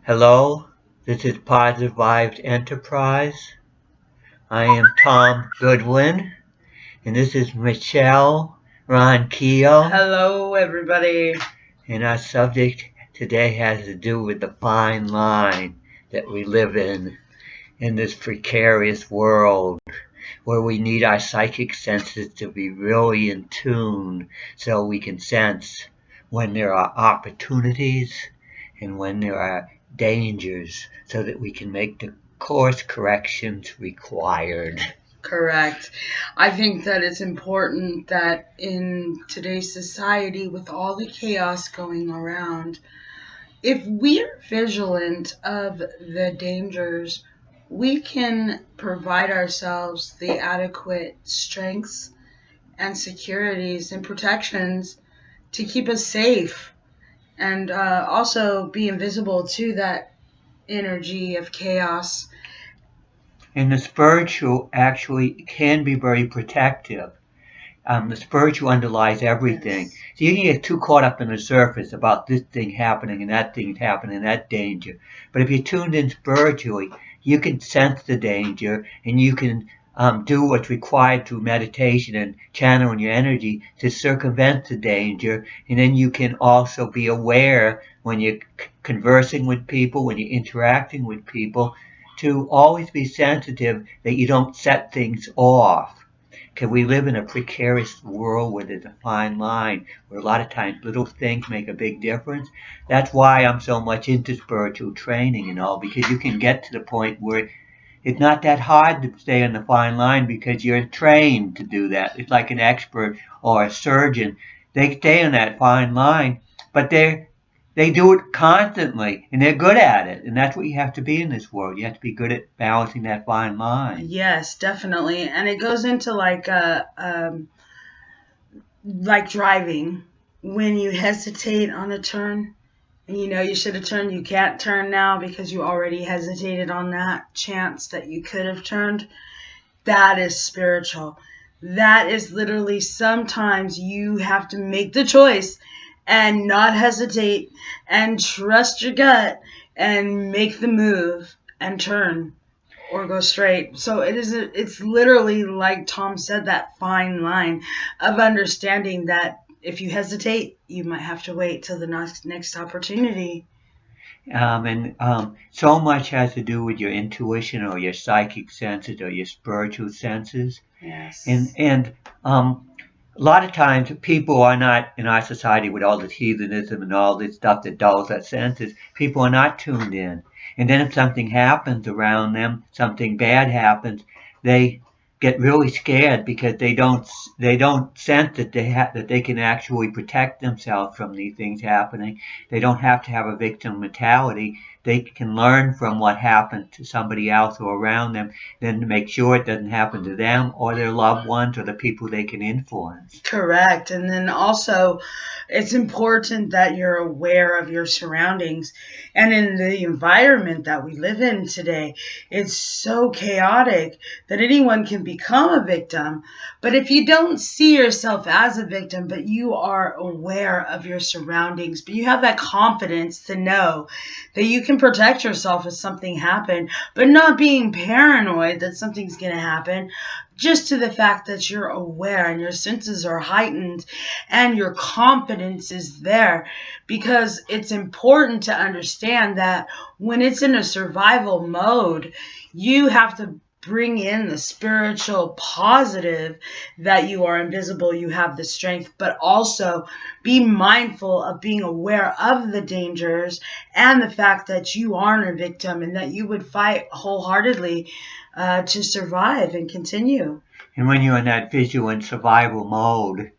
Hello, this is Positive Vibes Enterprise. I am Tom Goodwin, and this is Michelle Ronquillo. Hello, everybody. And our subject today has to do with the fine line that we live in this precarious world, where we need our psychic senses to be really in tune so we can sense when there are opportunities and when there are dangers so that we can make the course corrections required. Correct. I think that it's important that in today's society, with all the chaos going around, if we're vigilant of the dangers, we can provide ourselves the adequate strengths and securities and protections to keep us safe and also be invisible to that energy of chaos. And the spiritual actually can be very protective. The spiritual underlies everything. Yes. So you can get too caught up in the surface about this thing happening and that thing happening and that danger. But if you're tuned in spiritually, you can sense the danger and you can do what's required through meditation and channeling your energy to circumvent the danger. And then you can also be aware when you're conversing with people, when you're interacting with people, to always be sensitive that you don't set things off. Because we live in a precarious world where there's a fine line, where a lot of times little things make a big difference. That's why I'm so much into spiritual training and all, because you can get to the point where it's not that hard to stay on the fine line because you're trained to do that. It's like an expert or a surgeon. They stay on that fine line, but they do it constantly and they're good at it. And that's what you have to be in this world. You have to be good at balancing that fine line. Yes, definitely. And it goes into like driving. When you hesitate on a turn and you know you should have turned, you can't turn now because you already hesitated on that chance that you could have turned. That is spiritual. That is literally sometimes you have to make the choice and not hesitate and trust your gut and make the move and turn or go straight. So it's literally like Tom said, that fine line of understanding that if you hesitate, you might have to wait till the next opportunity. And so much has to do with your intuition or your psychic senses or your spiritual senses. Yes. And a lot of times people are not, in our society with all this heathenism and all this stuff that dulls our senses, people are not tuned in. And then if something happens around them, something bad happens, they get really scared because they don't sense that that they can actually protect themselves from these things happening. They don't have to have a victim mentality. They can learn from what happened to somebody else or around them, then to make sure it doesn't happen to them or their loved ones or the people they can influence. Correct. And then also, it's important that you're aware of your surroundings. And in the environment that we live in today, it's so chaotic that anyone can become a victim. But if you don't see yourself as a victim, but you are aware of your surroundings, but you have that confidence to know that you can protect yourself if something happened, but not being paranoid that something's going to happen, just to the fact that you're aware and your senses are heightened and your confidence is there, because it's important to understand that when it's in a survival mode, you have to bring in the spiritual positive that you are invisible, you have the strength, but also be mindful of being aware of the dangers and the fact that you aren't a victim and that you would fight wholeheartedly to survive and continue. And when you're in that vigilant survival mode,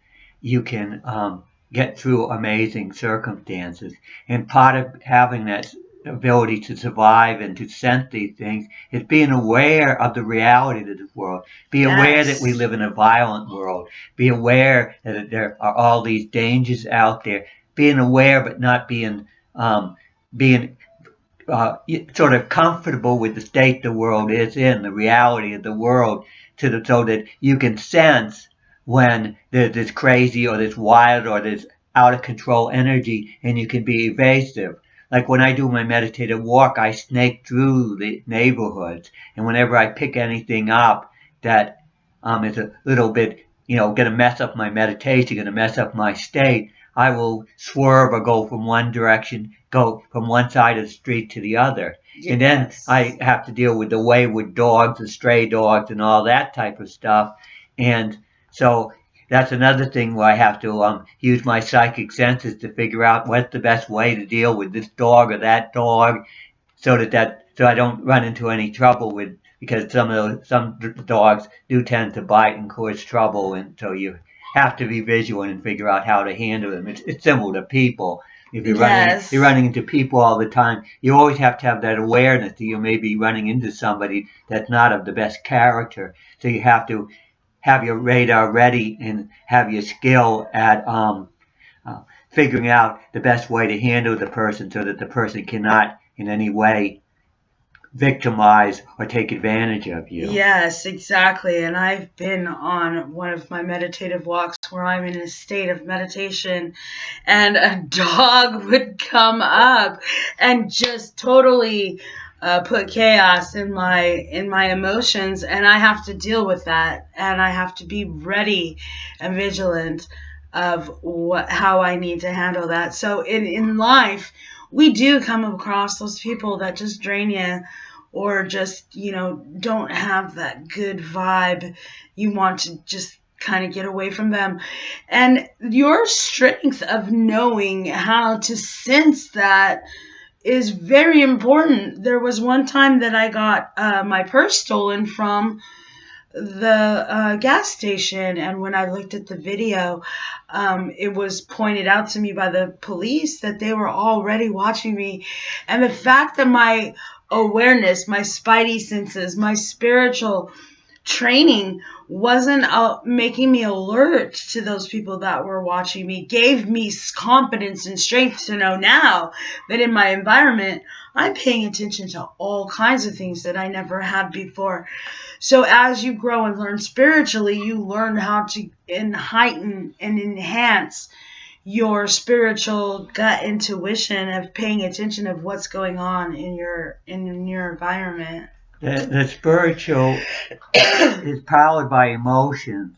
you can get through amazing circumstances. And part of having that ability to survive and to sense these things is being aware of the reality of this world. Be aware that we Yes. live in a violent world. Be aware that there are all these dangers out there. Being aware but not being sort of comfortable with the state the world is in, the reality of the world, so that you can sense when there's this crazy or this wild or this out of control energy, and you can be evasive. like when I do my meditative walk, I snake through the neighborhoods, and whenever I pick anything up that is a little bit, going to mess up my meditation, going to mess up my state, I will swerve or go from one direction, go from one side of the street to the other. And then Yes. I have to deal with the wayward dogs, the stray dogs, and all that type of stuff. And so that's another thing where I have to use my psychic senses to figure out what's the best way to deal with this dog or that dog, so I don't run into any trouble with, because some dogs do tend to bite and cause trouble, and so you have to be vigilant and figure out how to handle them. It's similar to people. If Yes. you're running into people all the time, you always have to have that awareness that you may be running into somebody that's not of the best character. So you have to have your radar ready and have your skill at figuring out the best way to handle the person so that the person cannot in any way victimize or take advantage of you. Yes, exactly. And I've been on one of my meditative walks where I'm in a state of meditation and a dog would come up and just totally put chaos in my emotions, and I have to deal with that, and I have to be ready and vigilant of how I need to handle that. So in life, we do come across those people that just drain you, or just, don't have that good vibe. You want to just kind of get away from them. And your strength of knowing how to sense that is very important. There was one time that I got my purse stolen from the gas station, and when I looked at the video, it was pointed out to me by the police that they were already watching me. And the fact that my awareness, my spidey senses, my spiritual training wasn't making me alert to those people that were watching me gave me confidence and strength to know now that in my environment, I'm paying attention to all kinds of things that I never had before. So as you grow and learn spiritually, you learn how to heighten and enhance your spiritual gut intuition of paying attention of what's going on in your environment. The spiritual is powered by emotions,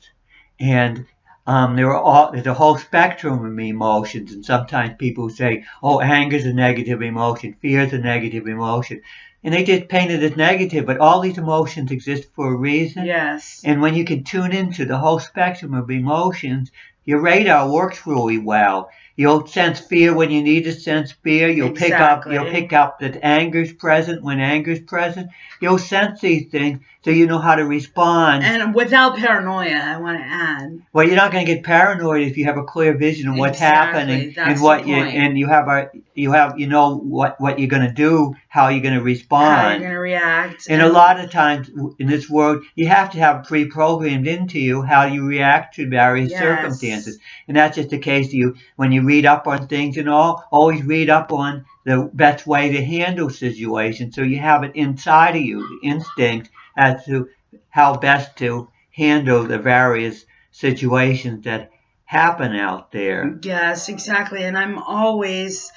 and there's a whole spectrum of emotions. And sometimes people say, "Oh, anger is a negative emotion, fear is a negative emotion," and they just paint it as negative. But all these emotions exist for a reason. Yes. And when you can tune into the whole spectrum of emotions, your radar works really well. You'll sense fear when you need to sense fear. You'll Exactly. pick up that anger's present when anger's present. You'll sense these things so you know how to respond. And without paranoia, I want to add. Well, you're not going to get paranoid if you have a clear vision of what's happening That's and what the point. you know what you're going to do, how you're going to respond, how you're going to react. And a lot of times in this world, you have to have pre-programmed into you how you react to various circumstances. And that's just the case of you when you read up on things and all. Always read up on the best way to handle situations, so you have it inside of you, the instinct as to how best to handle the various situations that happen out there. Yes, exactly. And I'm always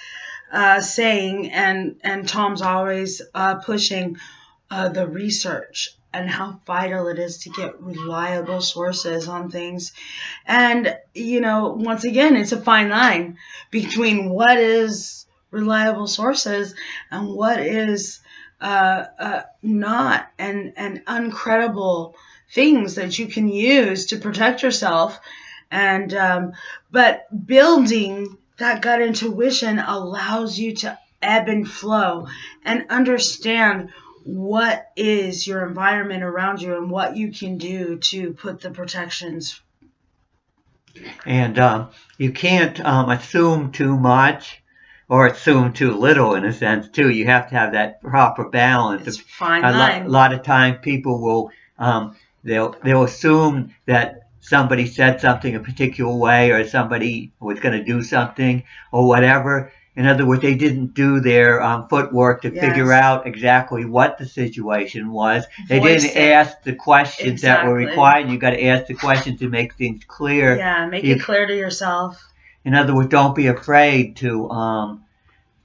saying, and Tom's always pushing the research and how vital it is to get reliable sources on things. And, once again, it's a fine line between what is reliable sources and what is not, and uncredible things that you can use to protect yourself. And but building that gut intuition allows you to ebb and flow and understand what is your environment around you and what you can do to put the protections. And you can't assume too much or assume too little, in a sense, too. You have to have that proper balance. It's fine line. A lot of times people will they'll assume that somebody said something a particular way, or somebody was going to do something or whatever. In other words, they didn't do their footwork to figure out exactly what the situation was. They didn't ask the questions that were required. You got to ask the questions to make things clear. Yeah, make it clear to yourself. In other words, don't be afraid to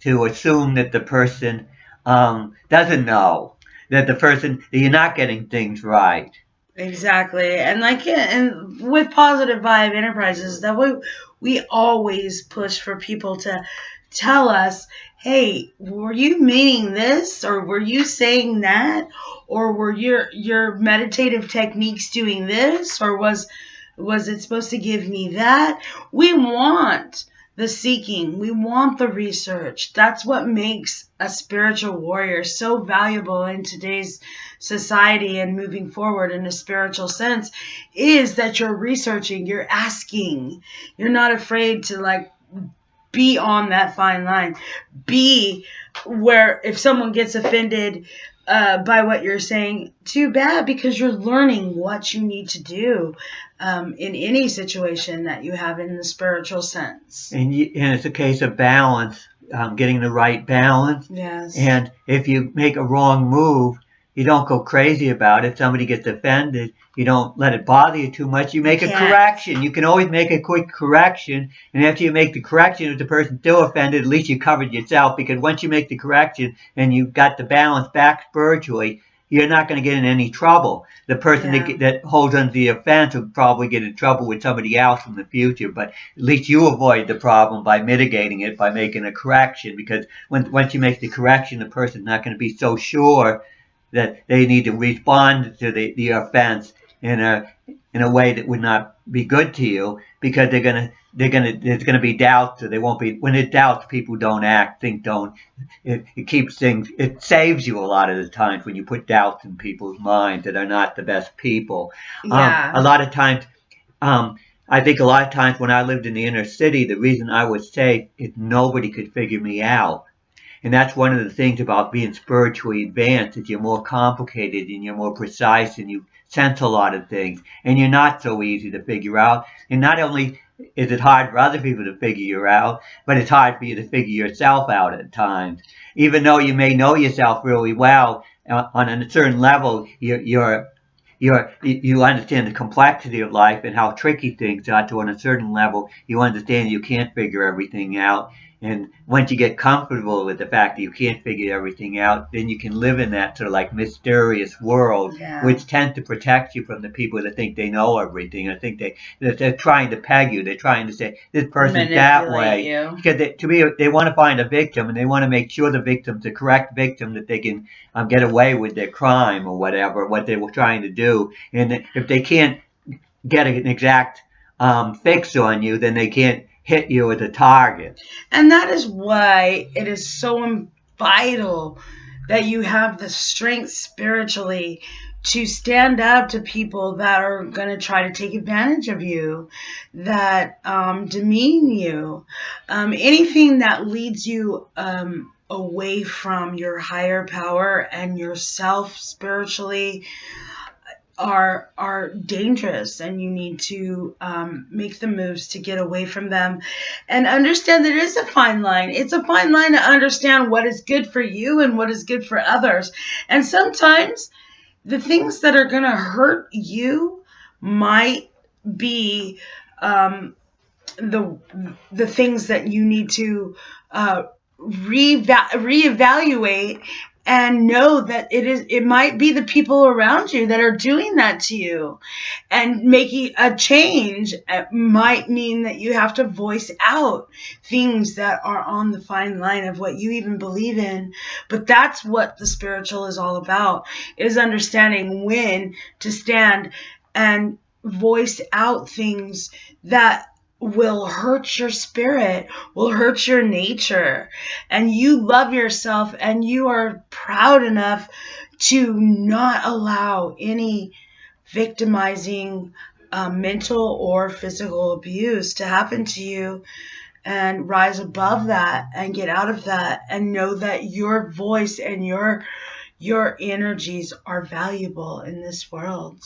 to assume that the person doesn't know, that the person that you're not getting things right. Exactly. And like and with Positive Vibe Enterprises, that we always push for people to tell us, "Hey, were you meaning this or were you saying that or were your meditative techniques doing this or was it supposed to give me that?" We want the seeking. We want the research. That's what makes a spiritual warrior so valuable in today's society and moving forward in a spiritual sense is that you're researching, you're asking. You're not afraid to like be on that fine line. Be where if someone gets offended by what you're saying, too bad because you're learning what you need to do in any situation that you have in the spiritual sense. And it's a case of balance, getting the right balance. Yes. And if you make a wrong move, you don't go crazy about it. If somebody gets offended, you don't let it bother you too much. You make a correction. You can always make a quick correction. And after you make the correction, if the person's still offended, at least you covered yourself. Because once you make the correction and you've got the balance back spiritually, you're not going to get in any trouble. The person that holds on to the offense will probably get in trouble with somebody else in the future. But at least you avoid the problem by mitigating it, by making a correction. Because once you make the correction, the person's not going to be so sure that they need to respond to the offense in a way that would not be good to you, because there's gonna be doubts, or they won't be. When there's doubts, people don't act, don't. It keeps things. It saves you a lot of the times when you put doubts in people's minds that are not the best people. Yeah. A lot of times, I think a lot of times when I lived in the inner city, the reason I was safe is nobody could figure me out. And that's one of the things about being spiritually advanced, is you're more complicated and you're more precise and you sense a lot of things. And you're not so easy to figure out. And not only is it hard for other people to figure you out, but it's hard for you to figure yourself out at times. Even though you may know yourself really well, on a certain level, you understand the complexity of life and how tricky things are. To on a certain level, you understand you can't figure everything out. And once you get comfortable with the fact that you can't figure everything out, then you can live in that sort of like mysterious world, which tends to protect you from the people that think they know everything. I think they're trying to peg you. They're trying to say this person's that way, because they want to find a victim, and they want to make sure the victim's the correct victim, that they can get away with their crime or whatever, what they were trying to do. And if they can't get an exact fix on you, then they can't hit you as a target. And that is why it is so vital that you have the strength spiritually to stand up to people that are going to try to take advantage of you, that demean you, anything that leads you away from your higher power and yourself spiritually are dangerous, and you need to make the moves to get away from them and understand that it is a fine line. It's a fine line to understand what is good for you and what is good for others. And sometimes the things that are going to hurt you might be the things that you need to reevaluate and know that it might be the people around you that are doing that to you. And making a change might mean that you have to voice out things that are on the fine line of what you even believe in. But that's what the spiritual is all about, is understanding when to stand and voice out things that will hurt your spirit, will hurt your nature, and you love yourself and you are proud enough to not allow any victimizing mental or physical abuse to happen to you, and rise above that and get out of that and know that your voice and your energies are valuable in this world.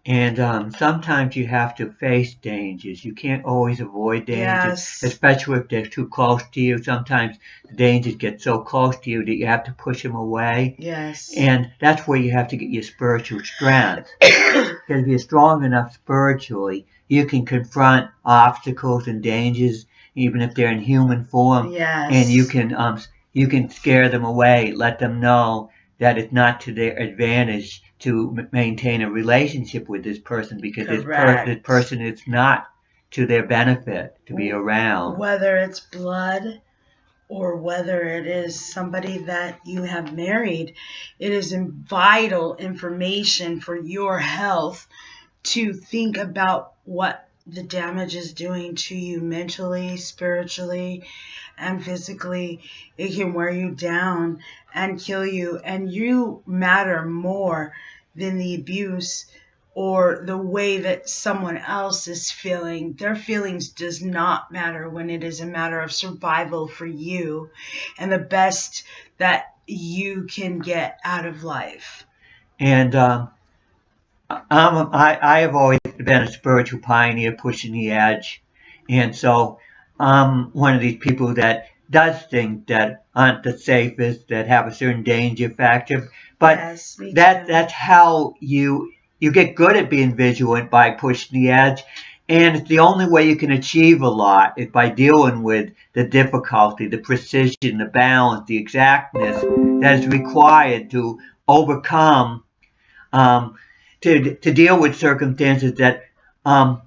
And sometimes you have to face dangers. You can't always avoid dangers, especially if they're too close to you. Sometimes the dangers get so close to you that you have to push them away. Yes. And that's where you have to get your spiritual strength. Because if you're strong enough spiritually, you can confront obstacles and dangers, even if they're in human form. Yes. And you can you can scare them away, let them know that it's not to their advantage to maintain a relationship with this person because this Correct. person is not to their benefit to be around. Whether it's blood or whether it is somebody that you have married, it is vital information for your health to think about what the damage is doing to you mentally, spiritually, and physically. It can wear you down and kill you, and you matter more than the abuse or the way that someone else is feeling. Their feelings does not matter when it is a matter of survival for you and the best that you can get out of life. And I have always been a spiritual pioneer pushing the edge. And so I'm one of these people that does things that aren't the safest, that have a certain danger factor. But Yes, me too. that's how you get good at being vigilant by pushing the edge. And it's the only way you can achieve a lot is by dealing with the difficulty, the precision, the balance, the exactness that is required to overcome um, to deal with circumstances that um,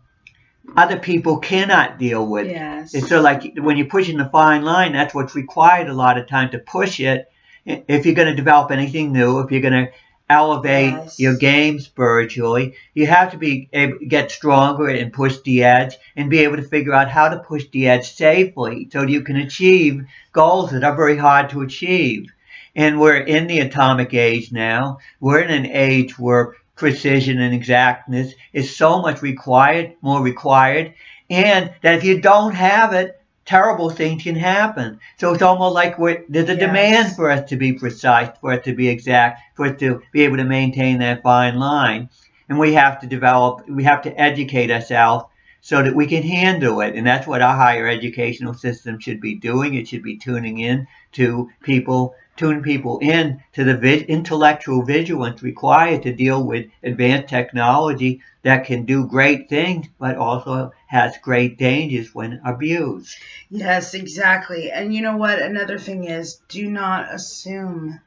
other people cannot deal with. Yes. And so, like when you're pushing the fine line, that's what's required a lot of time to push it. If you're going to develop anything new, if you're going to elevate your Yes. game spiritually, you have to be able to get stronger and push the edge and be able to figure out how to push the edge safely so you can achieve goals that are very hard to achieve. And we're in the atomic age now. We're in an age where precision and exactness is so much required, more required, and that if you don't have it, terrible things can happen. So it's almost like there's a demand Yes. for us to be precise, for us to be exact, for us to be able to maintain that fine line. And we have to educate ourselves so that we can handle it. And that's what our higher educational system should be doing. It should be tuning in to people, tune people in to the intellectual vigilance required to deal with advanced technology that can do great things, but also has great dangers when abused. Yes, exactly. And you know what? Another thing is do not assume.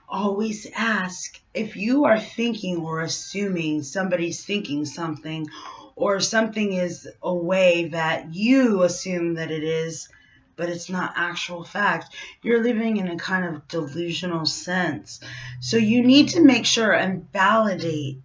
Always ask. If you are thinking or assuming somebody's thinking something, or something is a way that you assume that it is, but it's not actual fact, you're living in a kind of delusional sense. So you need to make sure and validate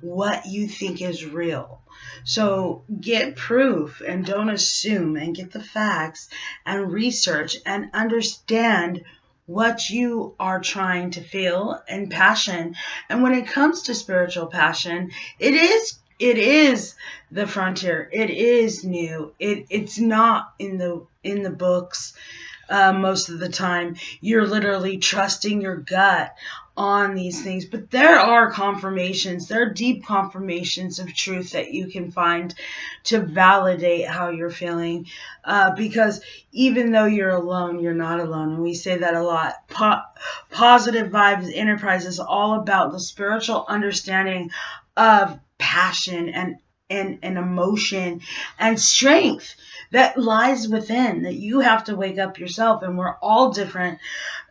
what you think is real. So get proof and don't assume, and get the facts and research and understand what you are trying to feel and passion. And when it comes to spiritual passion, it is the frontier. It is new. It's not in the books. Most of the time, you're literally trusting your gut on these things. But there are confirmations, there are deep confirmations of truth that you can find to validate how you're feeling. Because even though you're alone, you're not alone. And we say that a lot. Positive Vibes Enterprise is all about the spiritual understanding of passion and emotion and strength that lies within, that you have to wake up yourself. And we're all different.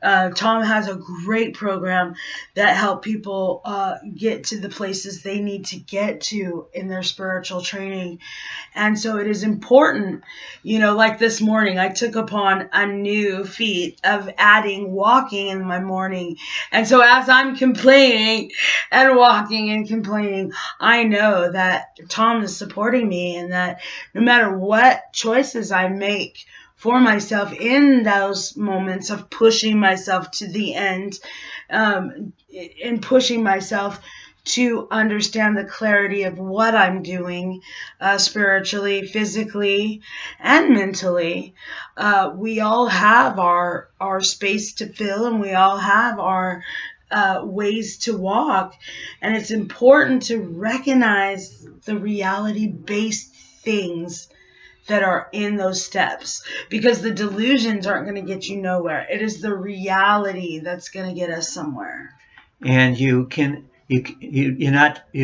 Tom has a great program that help people get to the places they need to get to in their spiritual training. And so it is important, like this morning, I took upon a new feat of adding walking in my morning. And so as I'm complaining and walking and complaining, I know that Tom is supporting me, and that no matter what choices I make for myself in those moments of pushing myself to the end, and pushing myself to understand the clarity of what I'm doing, spiritually, physically, and mentally. We all have our space to fill, and we all have our ways to walk. And it's important to recognize the reality based things that are in those steps, because the delusions aren't going to get you nowhere. It is the reality that's going to get us somewhere. And you're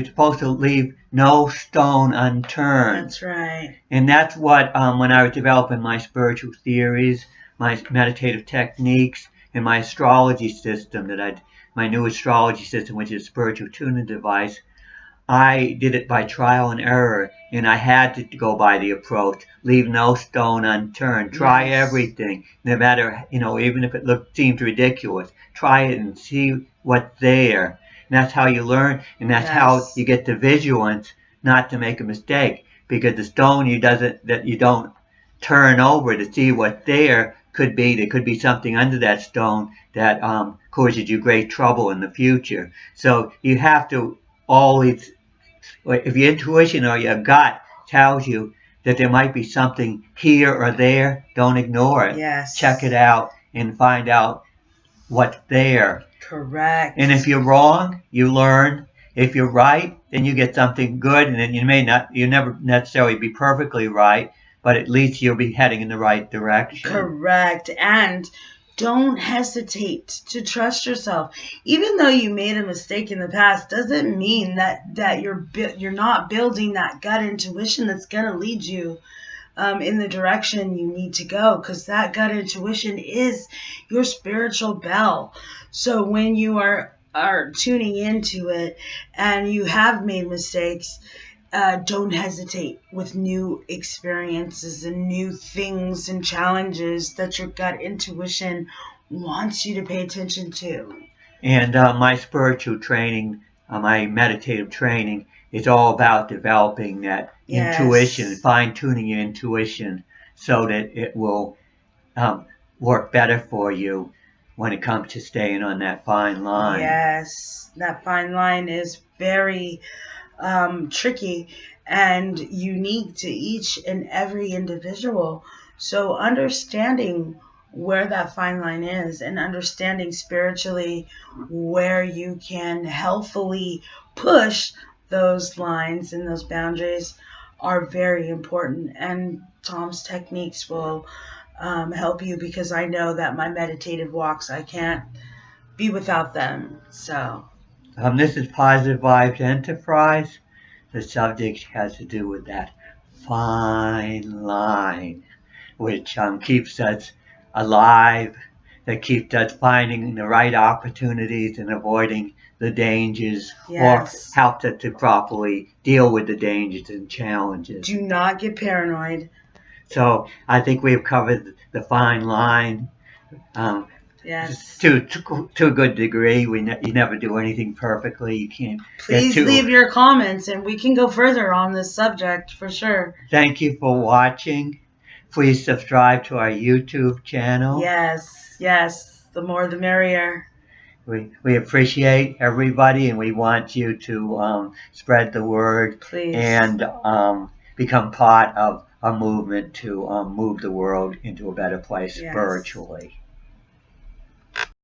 supposed to leave no stone unturned. That's right. And that's what when I was developing my spiritual theories, my meditative techniques, and my astrology system my new astrology system, which is a spiritual tuning device. I did it by trial and error, and I had to go by the approach, leave no stone unturned, try Yes. everything, no matter, even if it seemed ridiculous, try it and see what's there. And that's how you learn, and that's how Yes. you get the vigilance not to make a mistake, because the stone that you don't turn over to see what's there there could be something under that stone that causes you great trouble in the future. So you have to always, if your intuition or your gut tells you that there might be something here or there, don't ignore it. Check it Yes. out and find out what's there. And if Correct. you're wrong, you learn. If you're right, then you get something good, and then you never necessarily be perfectly right, but at least you'll be heading in the right direction. Correct. And don't hesitate to trust yourself. Even though you made a mistake in the past, doesn't mean that you're not building that gut intuition that's going to lead you in the direction you need to go, because that gut intuition is your spiritual bell. So when you are tuning into it and you have made mistakes, don't hesitate with new experiences and new things and challenges that your gut intuition wants you to pay attention to. And my spiritual training, my meditative training, is all about developing that intuition, Yes. fine tuning your intuition so that it will um, work better for you when it comes to staying on that fine line. Yes. That fine line is very tricky and unique to each and every individual. So, understanding where that fine line is and understanding spiritually where you can healthfully push those lines and those boundaries are very important. And Tom's techniques will help you, because I know that my meditative walks, I can't be without them. So, This is Positive Vibes Enterprise. The subject has to do with that fine line, which keeps us alive, that keeps us finding the right opportunities and avoiding the dangers, or yes. helps us to properly deal with the dangers and challenges. Do not get paranoid. So I think we've covered the fine line um, Yes. to a good degree. You never do anything perfectly. You can't get Please too. leave your comments and we can go further on this subject for sure. Thank you for watching. Please subscribe to our YouTube channel. Yes, yes. The more the merrier. We appreciate everybody, and we want you to spread the word Please. and become part of a movement to move the world into a better place Yes. spiritually.